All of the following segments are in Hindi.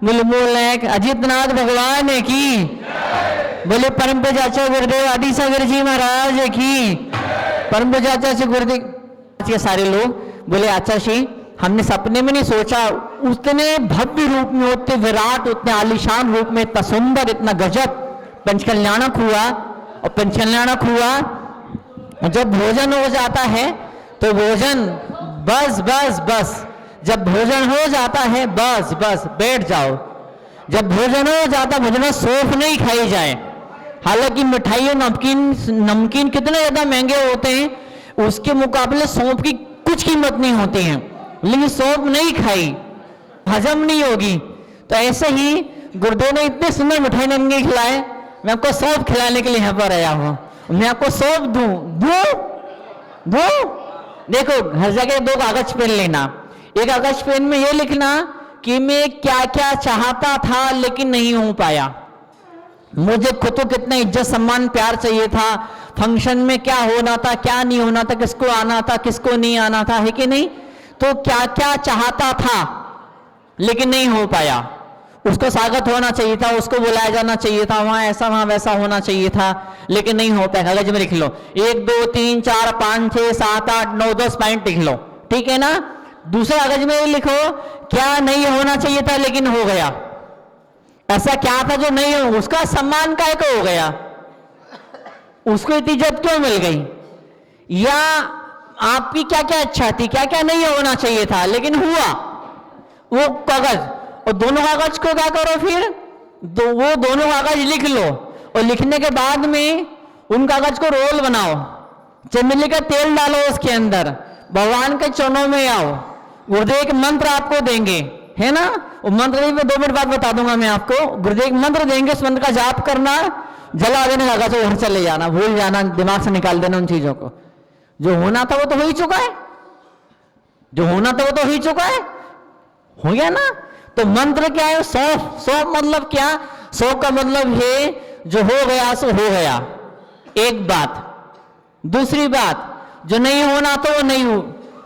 मूलमूल अजितनाथ भगवान की, बोले परम पूज्य आचार्य गुरुदेव आदि सागर जी महाराज की, परम पूज्य आचार्य गुरुदेव के सारे लोग बोले आचार्य जी हमने सपने में नहीं सोचा उतने भव्य रूप में, उतने विराट, उतने आलीशान रूप में, इतना सुंदर, इतना गजब पंचकल्याणक हुआ। और पंचकल्याणक हुआ, जब भोजन हो जाता है तो भोजन बस बस बस, जब भोजन हो जाता है बस बस बैठ जाओ। जब भोजन हो जाता भोजन सौंफ नहीं खाई जाए, हालांकि मिठाई और नमकीन कितने ज्यादा महंगे होते हैं, उसके मुकाबले सौंफ की कुछ कीमत नहीं होती है, लेकिन सौंफ नहीं खाई हजम नहीं होगी। तो ऐसे ही गुरुदेव ने इतने सुंदर मिठाई नमकीन खिलाए, मैं आपको सौंफ खिलाने के लिए यहाँ पर आया हूँ। मैं आपको सौंफ दूं दूं। देखो हर जगह 2 कागज पेन लेना, एक कागज पेन में ये लिखना कि मैं क्या क्या चाहता था लेकिन नहीं हो पाया, मुझे खुद को कितना इज्जत सम्मान प्यार चाहिए था, फंक्शन में क्या होना था क्या नहीं होना था, किसको आना था किसको नहीं आना था, है कि नहीं। तो क्या क्या चाहता था लेकिन नहीं हो पाया, उसको स्वागत होना चाहिए था, उसको बुलाया जाना चाहिए था, वहां ऐसा वहां वैसा होना चाहिए था, लेकिन नहीं हो पाया। कागज में लिख लो 1 2 3 4 5 6 7 8 9 10 पॉइंट लिख लो, ठीक है ना। दूसरे कागज में लिखो क्या नहीं होना चाहिए था लेकिन हो गया, ऐसा क्या था जो नहीं हो, उसका सम्मान काय को हो गया, उसको इतनी इज्जत क्यों मिल गई, या आपकी क्या क्या इच्छा थी, क्या क्या नहीं होना चाहिए था लेकिन हुआ, वो कागज। और दोनों कागज को क्या करो फिर वो दोनों कागज लिख लो, और लिखने के बाद में उन कागज को रोल बनाओ, चमेली का तेल डालो उसके अंदर, भगवान के चरणों में आओ, गुरुदेव एक मंत्र आपको देंगे, है ना। वो मंत्र में 2 मिनट बाद बता दूंगा मैं आपको। गुरुदेव एक मंत्र देंगे, उस मंत्र का जाप करना, जला देने कागज को घर चले जाना, भूल जाना, दिमाग से निकाल देना उन चीजों को। जो होना था वो तो हो ही चुका है, जो होना था वो तो हो ही चुका है, हो गया ना। तो मंत्र क्या है, सौंफ। सौंफ मतलब क्या, सौंफ का मतलब है जो हो गया सो हो गया, एक बात। दूसरी बात, जो नहीं होना तो वो नहीं हो,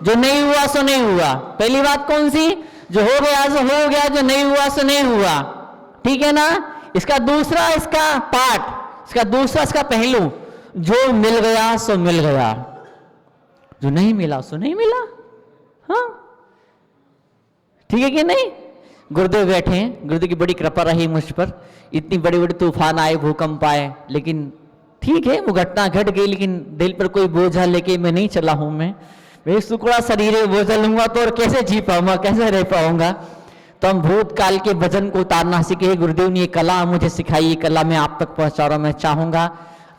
जो नहीं हुआ सो नहीं हुआ। पहली बात कौन सी, जो हो गया सो हो गया, जो नहीं हुआ सो नहीं हुआ, ठीक है ना। इसका दूसरा, इसका पार्ट, इसका दूसरा, इसका पहलू, जो मिल गया सो मिल गया, जो नहीं मिला सो नहीं मिला। हाँ ठीक है कि नहीं। गुरुदेव बैठे हैं, गुरुदेव की बड़ी कृपा रही मुझ पर, इतनी बड़ी बड़ी तूफान आए, भूकंप आए, लेकिन ठीक है वो घटना घट गई, लेकिन दिल पर कोई बोझा लेके मैं नहीं चला हूं। मैं टुकड़ा शरीर है, बोझा लूंगा तो और कैसे जी पाऊंगा, कैसे रह पाऊंगा। तो हम भूतकाल के वजन को उतारना सीखे। गुरुदेव ने ये कला मुझे सिखाई, ये कला मैं आप तक पहुंचा रहा हूं। मैं चाहूंगा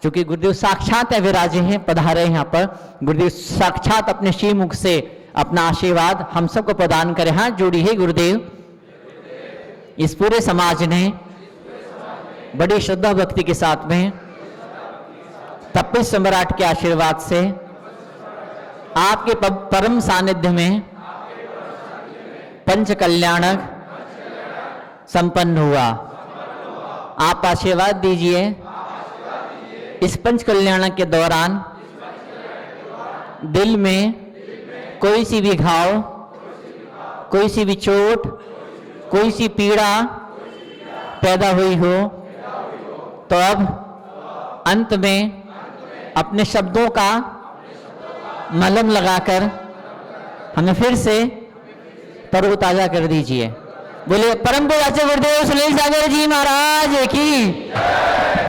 क्योंकि गुरुदेव साक्षात है, विराजे हैं, पधारे हैं यहाँ पर। गुरुदेव साक्षात अपने श्रीमुख से अपना आशीर्वाद हम सबको प्रदान करें। हाथ जोड़ी है गुरुदेव। इस पूरे समाज ने बड़ी श्रद्धा भक्ति के साथ में तपित सम्राट के आशीर्वाद से आपके परम सानिध्य में पंच कल्याणक संपन्न हुआ। आप आशीर्वाद दीजिए इस पंच कल्याणक के दौरान दिल में कोई सी भी घाव, कोई सी भी चोट, कोई सी पीड़ा पैदा हुई हो तो अब अंत में अपने शब्दों का मलहम लगाकर हमें फिर से तरोताजा कर दीजिए। बोले परम पूज्य आचार्य गुरुदेव सुनील सागर जी महाराज की।